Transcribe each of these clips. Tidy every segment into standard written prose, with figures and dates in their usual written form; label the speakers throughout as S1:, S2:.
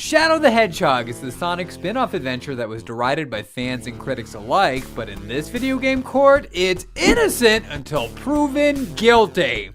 S1: Shadow the Hedgehog is the Sonic spin-off adventure that was derided by fans and critics alike, but in this video game court, it's innocent until proven guilty.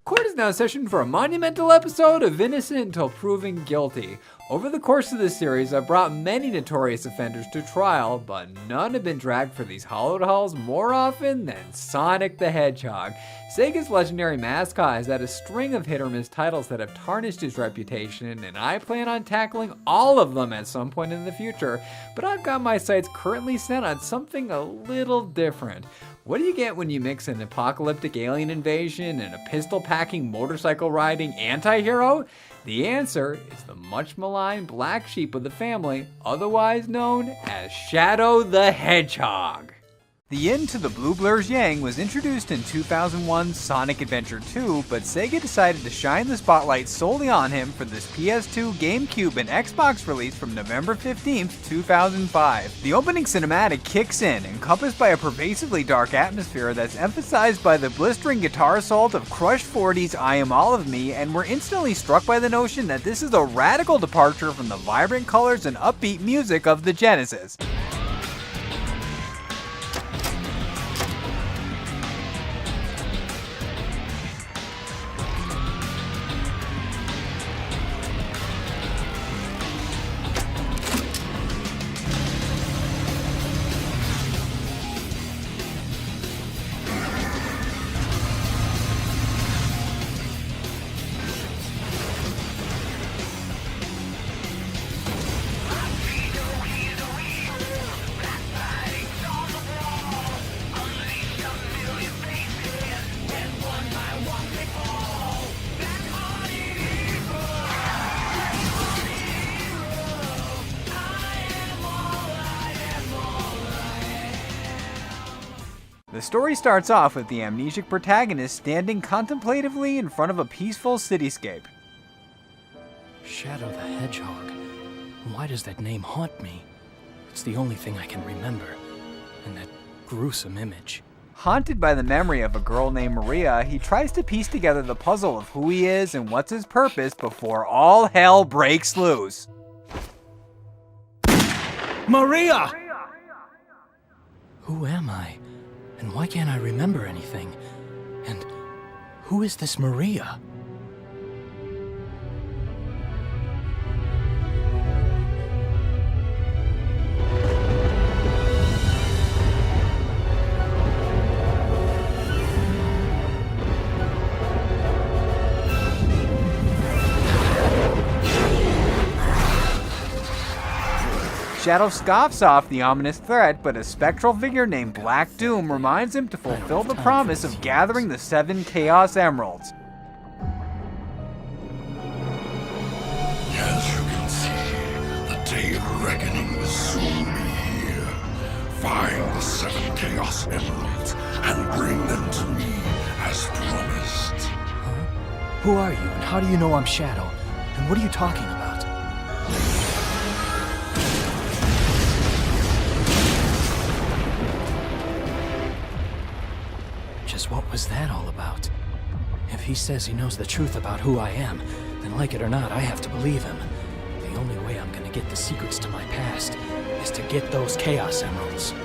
S1: Court is now sessioned for a monumental episode of Innocent Until Proven Guilty. Over the course of this series, I've brought many notorious offenders to trial, but none have been dragged for these hallowed halls more often than Sonic the Hedgehog. Sega's legendary mascot has had a string of hit-or-miss titles that have tarnished his reputation, and I plan on tackling all of them at some point in the future, but I've got my sights currently set on something a little different. What do you get when you mix an apocalyptic alien invasion and a pistol-packing, motorcycle-riding anti-hero? The answer is the much maligned black sheep of the family, otherwise known as Shadow the Hedgehog. The yin to the blue blur's yang was introduced in 2001's Sonic Adventure 2, but Sega decided to shine the spotlight solely on him for this PS2, GameCube, and Xbox release from November 15th, 2005. The opening cinematic kicks in, encompassed by a pervasively dark atmosphere that's emphasized by the blistering guitar assault of Crush 40's I Am All of Me, and we're instantly struck by the notion that this is a radical departure from the vibrant colors and upbeat music of the Genesis. The story starts off with the amnesic protagonist standing contemplatively in front of a peaceful cityscape.
S2: Shadow the Hedgehog. Why does that name haunt me? It's the only thing I can remember. And that gruesome image.
S1: Haunted by the memory of a girl named Maria, he tries to piece together the puzzle of who he is and what's his purpose before all hell breaks loose.
S2: Maria! Who am I? And why can't I remember anything? And who is this Maria?
S1: Shadow scoffs off the ominous threat, but a spectral figure named Black Doom reminds him to fulfill the promise of gathering the 7 Chaos Emeralds.
S3: As you can see, the day of reckoning will soon be here. Find the 7 Chaos Emeralds and bring them to me as promised.
S2: Huh? Who are you, and how do you know I'm Shadow? And what are you talking about? What was that all about? If he says he knows the truth about who I am, then like it or not, I have to believe him. The only way I'm gonna get the secrets to my past is to get those Chaos Emeralds.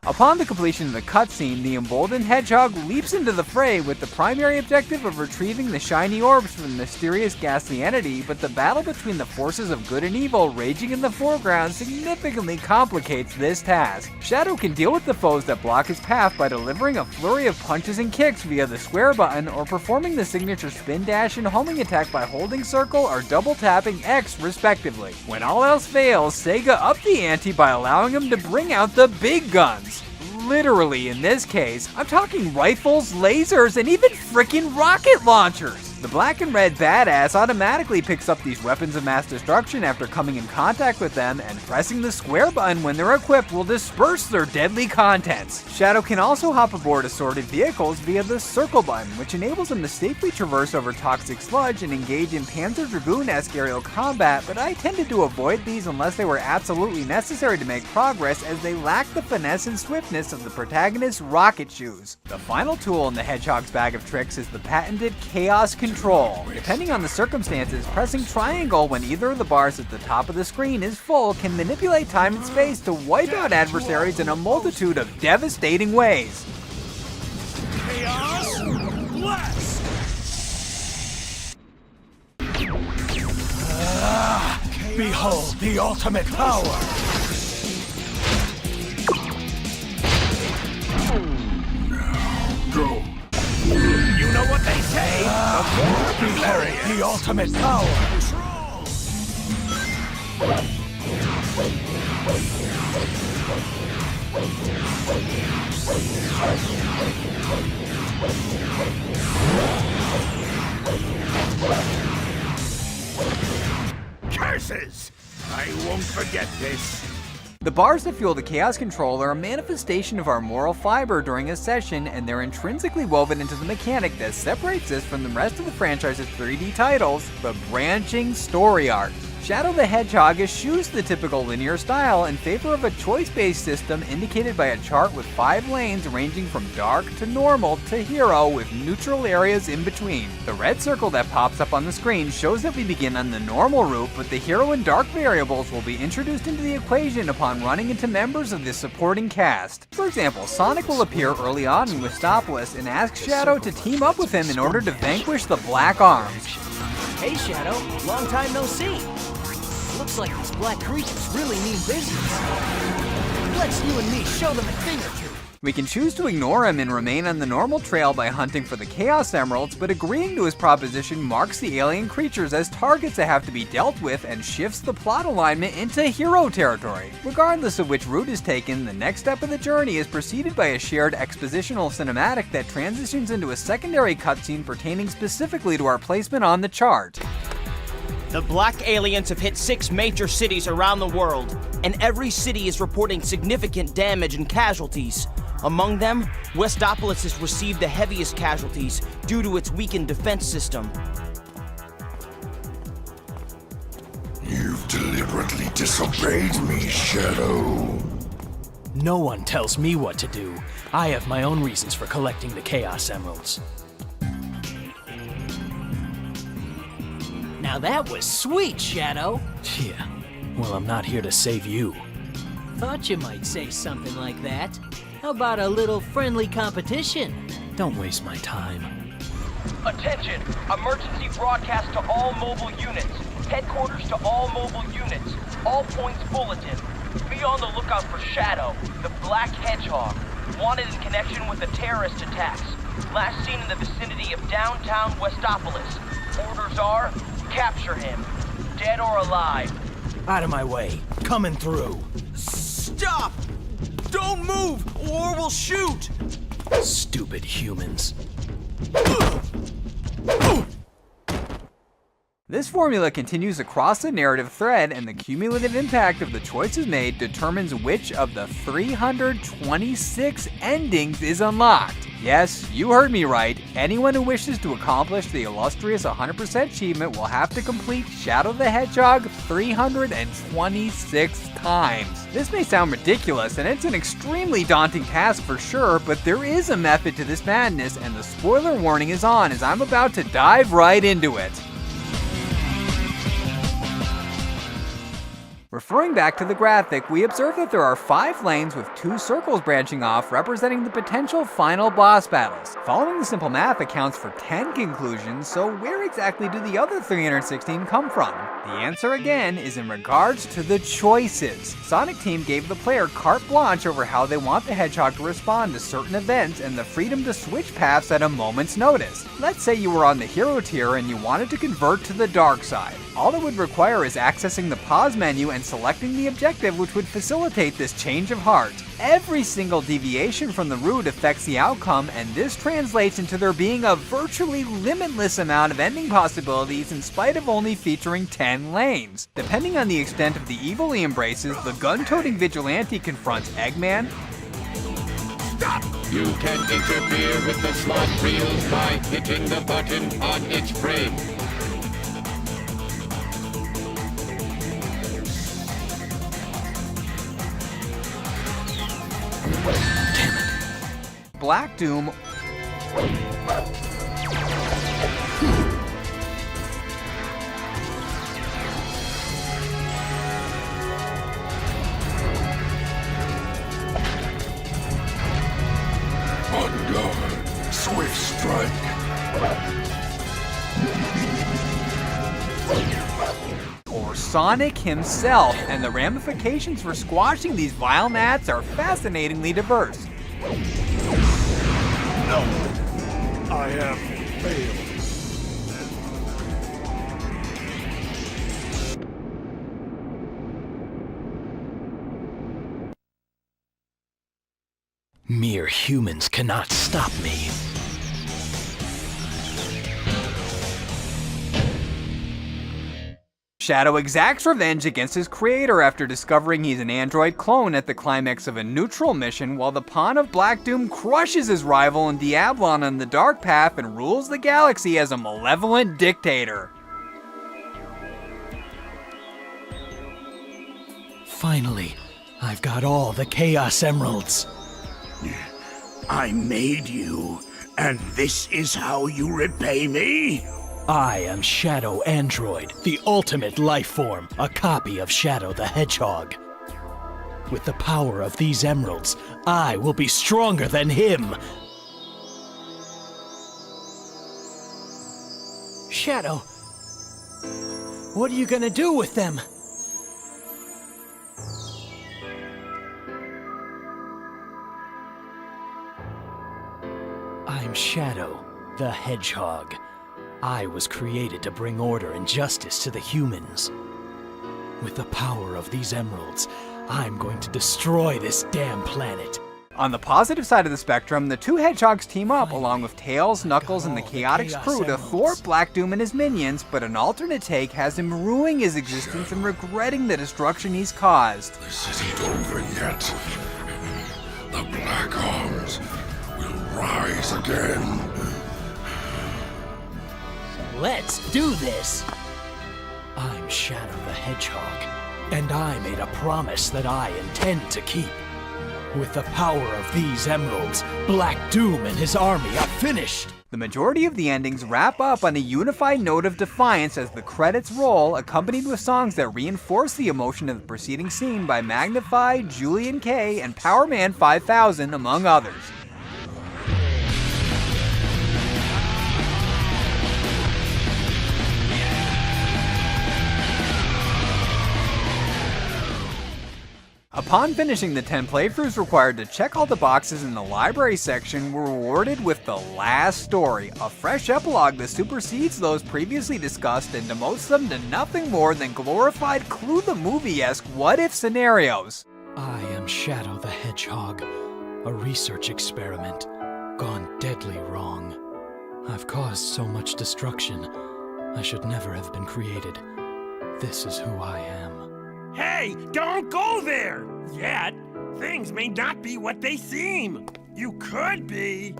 S1: Upon the completion of the cutscene, the emboldened Hedgehog leaps into the fray with the primary objective of retrieving the shiny orbs from the mysterious ghastly entity, but the battle between the forces of good and evil raging in the foreground significantly complicates this task. Shadow can deal with the foes that block his path by delivering a flurry of punches and kicks via the square button or performing the signature spin dash and homing attack by holding circle or double tapping X respectively. When all else fails, Sega upped the ante by allowing him to bring out the big guns. Literally in this case, I'm talking rifles, lasers, and even frickin' rocket launchers. The black and red badass automatically picks up these weapons of mass destruction after coming in contact with them, and pressing the square button when they're equipped will disperse their deadly contents. Shadow can also hop aboard assorted vehicles via the circle button, which enables him to safely traverse over toxic sludge and engage in Panzer Dragoon-esque aerial combat, but I tended to avoid these unless they were absolutely necessary to make progress, as they lack the finesse and swiftness of the protagonist's rocket shoes. The final tool in the Hedgehog's bag of tricks is the patented Chaos Control. Depending on the circumstances, pressing triangle when either of the bars at the top of the screen is full can manipulate time and space to wipe out adversaries in a multitude of devastating ways.
S4: Chaos Blast! Behold the ultimate power!
S3: Go.
S4: You know what they say? Behold the ultimate power! Curses! I won't forget this.
S1: The bars that fuel the Chaos Control are a manifestation of our moral fiber during a session, and they're intrinsically woven into the mechanic that separates this from the rest of the franchise's 3D titles, the branching story arc. Shadow the Hedgehog eschews the typical linear style in favor of a choice-based system indicated by a chart with 5 lanes ranging from dark to normal to hero, with neutral areas in between. The red circle that pops up on the screen shows that we begin on the normal route, but the hero and dark variables will be introduced into the equation upon running into members of the supporting cast. For example, Sonic will appear early on in Westopolis and ask Shadow to team up with him in order to vanquish the Black Arms.
S2: Hey, Shadow. Long time no see. Looks like these black creatures really mean business. Let's you and me show them a thing or two.
S1: We can choose to ignore him and remain on the normal trail by hunting for the Chaos Emeralds, but agreeing to his proposition marks the alien creatures as targets that have to be dealt with and shifts the plot alignment into hero territory. Regardless of which route is taken, the next step of the journey is preceded by a shared expositional cinematic that transitions into a secondary cutscene pertaining specifically to our placement on the chart.
S5: The black aliens have hit 6 major cities around the world, and every city is reporting significant damage and casualties. Among them, Westopolis has received the heaviest casualties due to its weakened defense system.
S3: You've deliberately disobeyed me, Shadow.
S2: No one tells me what to do. I have my own reasons for collecting the Chaos Emeralds.
S6: Now that was sweet, Shadow.
S2: Yeah, well, I'm not here to save you.
S6: Thought you might say something like that. How about a little friendly competition?
S2: Don't waste my time.
S5: Attention! Emergency broadcast to all mobile units. Headquarters to all mobile units. All points bulletin. Be on the lookout for Shadow, the Black Hedgehog. Wanted in connection with the terrorist attacks. Last seen in the vicinity of downtown Westopolis. Orders are, capture him. Dead or alive.
S2: Out of my way. Coming through.
S5: Stop! Don't move, or we'll shoot!
S2: Stupid humans.
S1: This formula continues across the narrative thread, and the cumulative impact of the choices made determines which of the 326 endings is unlocked. Yes, you heard me right. Anyone who wishes to accomplish the illustrious 100% achievement will have to complete Shadow the Hedgehog 326 times. This may sound ridiculous, and it's an extremely daunting task for sure, but there is a method to this madness, and the spoiler warning is on as I'm about to dive right into it. Referring back to the graphic, we observe that there are 5 lanes with 2 circles branching off, representing the potential final boss battles. Following the simple math accounts for 10 conclusions, so where exactly do the other 316 come from? The answer again is in regards to the choices. Sonic Team gave the player carte blanche over how they want the Hedgehog to respond to certain events and the freedom to switch paths at a moment's notice. Let's say you were on the hero tier and you wanted to convert to the dark side. All it would require is accessing the pause menu and selecting the objective which would facilitate this change of heart. Every single deviation from the route affects the outcome, and this translates into there being a virtually limitless amount of ending possibilities in spite of only featuring 10 lanes. Depending on the extent of the evil he embraces, the gun-toting vigilante confronts Eggman.
S3: Stop!
S7: You can interfere with the slot reels by hitting the button on its frame.
S1: Black Doom,
S3: On guard. Swift strike.
S1: or Sonic himself, and the ramifications for squashing these vile gnats are fascinatingly diverse.
S4: No, I have failed.
S2: Mere humans cannot stop me.
S1: Shadow exacts revenge against his creator after discovering he's an android clone at the climax of a neutral mission, while the pawn of Black Doom crushes his rival in Diablon on the Dark Path and rules the galaxy as a malevolent dictator.
S2: Finally, I've got all the Chaos Emeralds.
S4: I made you, and this is how you repay me?
S2: I am Shadow Android, the ultimate life form, a copy of Shadow the Hedgehog. With the power of these emeralds, I will be stronger than him. Shadow, what are you gonna do with them? I'm Shadow the Hedgehog. I was created to bring order and justice to the humans. With the power of these emeralds, I'm going to destroy this damn planet.
S1: On the positive side of the spectrum, the two hedgehogs team up along with Tails, Knuckles, and the Chaotix crew to thwart Black Doom and his minions, but an alternate take has him ruining his existence and regretting the destruction he's caused.
S3: This isn't over yet. The Black Arms will rise again.
S6: Let's do this!
S2: I'm Shadow the Hedgehog, and I made a promise that I intend to keep. With the power of these emeralds, Black Doom and his army are finished!
S1: The majority of the endings wrap up on a unified note of defiance as the credits roll, accompanied with songs that reinforce the emotion of the preceding scene by Magnify, Julian K, and Power Man 5000, among others. Upon finishing the 10 playthroughs required to check all the boxes in the library section, we're rewarded with the last story, a fresh epilogue that supersedes those previously discussed and demotes them to nothing more than glorified Clue the Movie-esque what-if scenarios.
S2: I am Shadow the Hedgehog, a research experiment gone deadly wrong. I've caused so much destruction. I should never have been created. This is who I am.
S4: Hey, don't go there! Yet, things may not be what they seem. You could be.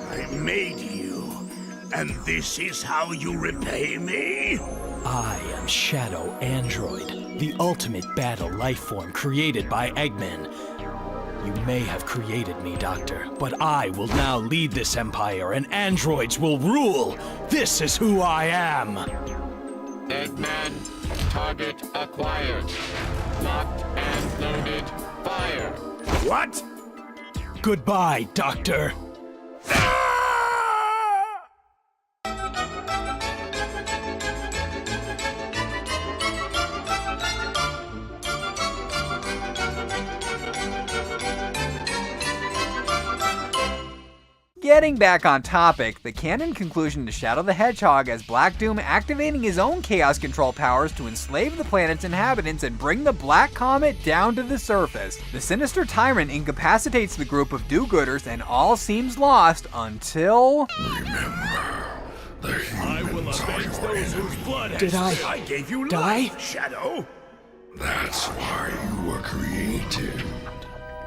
S4: I made you, and this is how you repay me?
S2: I am Shadow Android, the ultimate battle life form created by Eggman. You may have created me, Doctor, but I will now lead this empire and androids will rule. This is who I am.
S7: Eggman, target acquired. Locked and loaded. Fire.
S4: What?
S2: Goodbye, Doctor.
S1: Getting back on topic, the canon conclusion to Shadow the Hedgehog has Black Doom activating his own chaos control powers to enslave the planet's inhabitants and bring the Black Comet down to the surface. The sinister tyrant incapacitates the group of do-gooders and all seems lost until...
S3: Remember, the humans are your enemy.
S4: Blood
S2: Did
S4: I gave you
S2: die?
S4: life, Shadow.
S3: That's why you were created.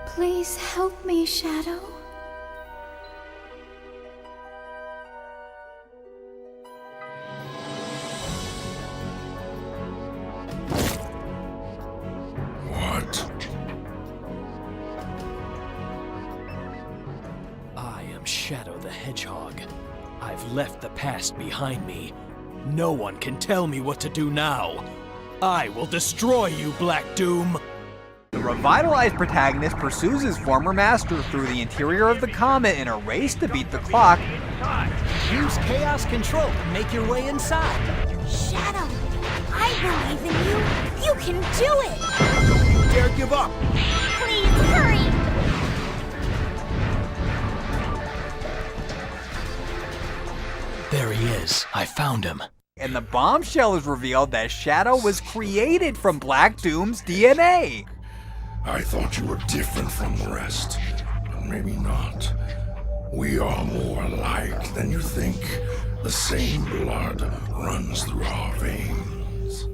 S8: Please help me, Shadow.
S3: What?
S2: I am Shadow the Hedgehog. I've left the past behind me. No one can tell me what to do now. I will destroy you, Black Doom!
S1: The revitalized protagonist pursues his former master through the interior of the comet in a race to beat the clock.
S6: Use chaos control to make your way inside.
S8: Shadow, I believe in you. You can do it.
S4: Don't you dare give up.
S8: Please hurry.
S2: There he is. I found him.
S1: And the bombshell is revealed that Shadow was created from Black Doom's DNA.
S3: I thought you were different from the rest, but maybe not. We are more alike than you think. The same blood runs through our veins.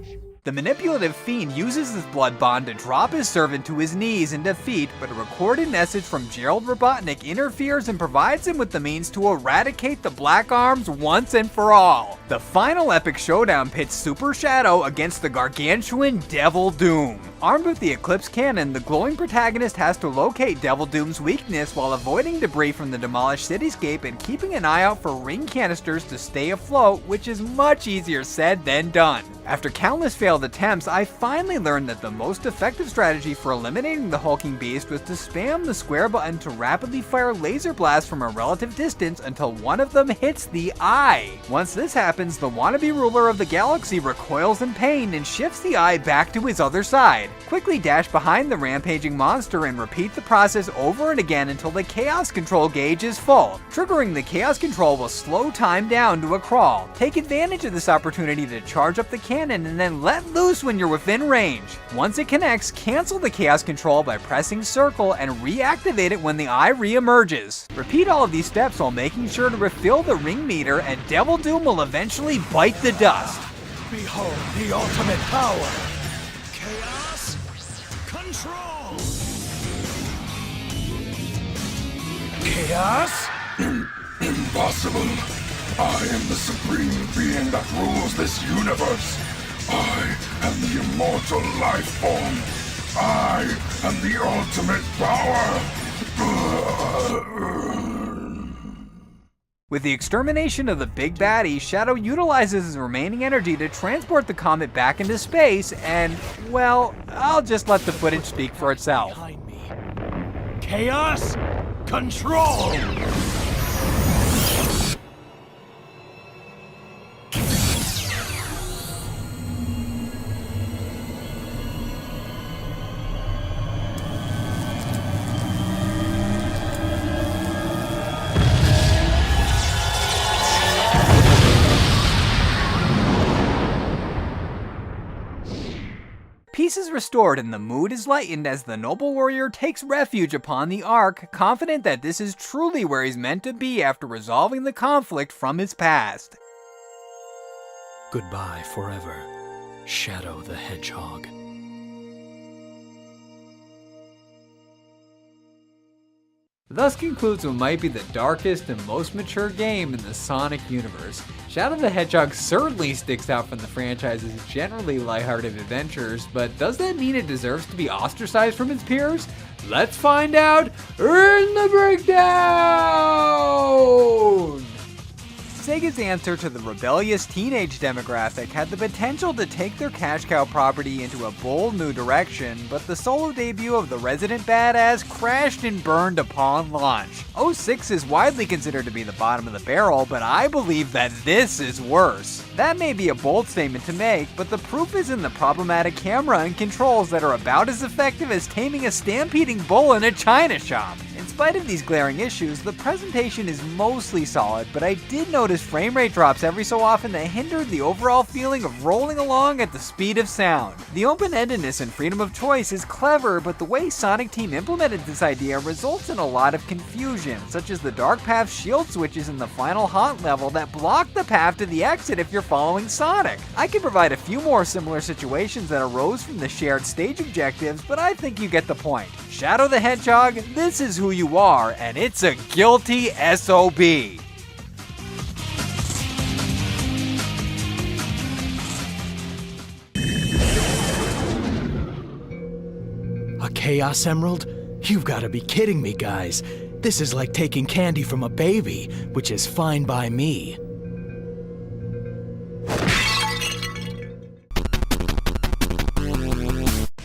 S1: The manipulative fiend uses his blood bond to drop his servant to his knees in defeat, but a recorded message from Gerald Robotnik interferes and provides him with the means to eradicate the Black Arms once and for all. The final epic showdown pits Super Shadow against the gargantuan Devil Doom. Armed with the Eclipse Cannon, the glowing protagonist has to locate Devil Doom's weakness while avoiding debris from the demolished cityscape and keeping an eye out for ring canisters to stay afloat, which is much easier said than done. After countless failed attempts, I finally learned that the most effective strategy for eliminating the hulking beast was to spam the square button to rapidly fire laser blasts from a relative distance until one of them hits the eye. Once this happens, the wannabe ruler of the galaxy recoils in pain and shifts the eye back to his other side. Quickly dash behind the rampaging monster and repeat the process over and again until the chaos control gauge is full. Triggering the chaos control will slow time down to a crawl. Take advantage of this opportunity to charge up the cannon and then let loose when you're within range. Once it connects, cancel the chaos control by pressing circle and reactivate it when the eye re-emerges. Repeat all of these steps while making sure to refill the ring meter, and Devil Doom will eventually bite the dust.
S2: Behold the ultimate power! Chaos control! Chaos?
S3: Impossible. I am the supreme being that rules this universe. I am the immortal life form. I am the ultimate power.
S1: With the extermination of the big baddie, Shadow utilizes his remaining energy to transport the comet back into space, and, well, I'll just let the footage speak for itself.
S2: Behind me. Chaos control!
S1: Peace is restored and the mood is lightened as the noble warrior takes refuge upon the Ark, confident that this is truly where he's meant to be after resolving the conflict from his past.
S2: Goodbye forever, Shadow the Hedgehog.
S1: Thus concludes what might be the darkest and most mature game in the Sonic universe. Shadow the Hedgehog certainly sticks out from the franchise's generally lighthearted adventures, but does that mean it deserves to be ostracized from its peers? Let's find out in the breakdown! Sega's answer to the rebellious teenage demographic had the potential to take their cash cow property into a bold new direction, but the solo debut of the resident badass crashed and burned upon launch. 06 is widely considered to be the bottom of the barrel, but I believe that this is worse. That may be a bold statement to make, but the proof is in the problematic camera and controls that are about as effective as taming a stampeding bull in a china shop. In spite of these glaring issues, the presentation is mostly solid, but I did notice frame rate drops every so often that hindered the overall feeling of rolling along at the speed of sound. The open-endedness and freedom of choice is clever, but the way Sonic Team implemented this idea results in a lot of confusion, such as the dark path shield switches in the final haunt level that block the path to the exit if you're following Sonic. I could provide a few more similar situations that arose from the shared stage objectives, but I think you get the point. Shadow the Hedgehog, this is who you are, and it's a guilty SOB.
S2: A Chaos Emerald? You've got to be kidding me, guys. This is like taking candy from a baby, which is fine by me.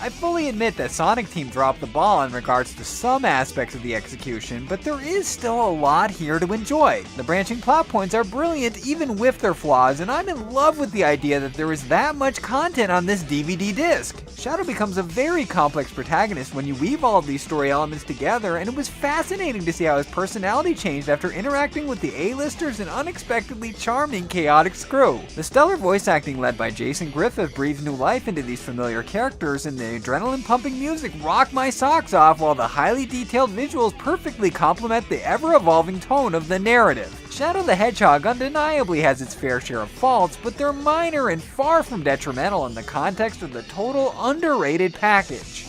S1: I fully admit that Sonic Team dropped the ball in regards to some aspects of the execution, but there is still a lot here to enjoy. The branching plot points are brilliant even with their flaws, and I'm in love with the idea that there is that much content on this DVD disc. Shadow becomes a very complex protagonist when you weave all of these story elements together, and it was fascinating to see how his personality changed after interacting with the A-listers and unexpectedly charming chaotic crew. The stellar voice acting led by Jason Griffith breathes new life into these familiar characters, and the adrenaline-pumping music rock my socks off, while the highly detailed visuals perfectly complement the ever-evolving tone of the narrative. Shadow the Hedgehog undeniably has its fair share of faults, but they're minor and far from detrimental in the context of the total underrated package.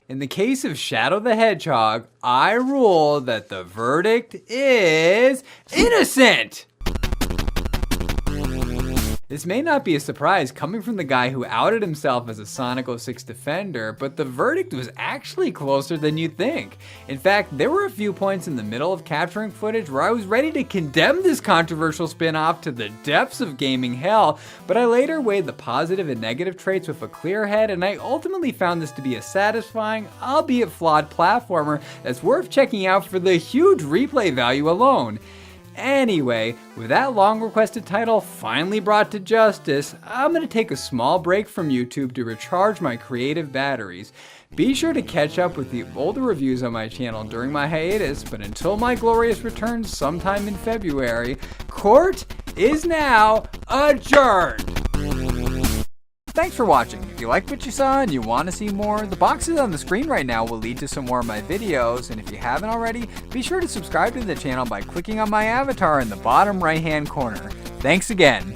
S1: In the case of Shadow the Hedgehog, I rule that the verdict is innocent! This may not be a surprise coming from the guy who outed himself as a Sonic 06 defender, but the verdict was actually closer than you'd think. In fact, there were a few points in the middle of capturing footage where I was ready to condemn this controversial spin-off to the depths of gaming hell, but I later weighed the positive and negative traits with a clear head, and I ultimately found this to be a satisfying, albeit flawed platformer that's worth checking out for the huge replay value alone. Anyway, with that long requested title finally brought to justice, I'm going to take a small break from YouTube to recharge my creative batteries. Be sure to catch up with the older reviews on my channel during my hiatus, but until my glorious return sometime in February, court is now adjourned! Thanks for watching. If you liked what you saw and you want to see more, the boxes on the screen right now will lead to some more of my videos, and if you haven't already, be sure to subscribe to the channel by clicking on my avatar in the bottom right hand corner. Thanks again.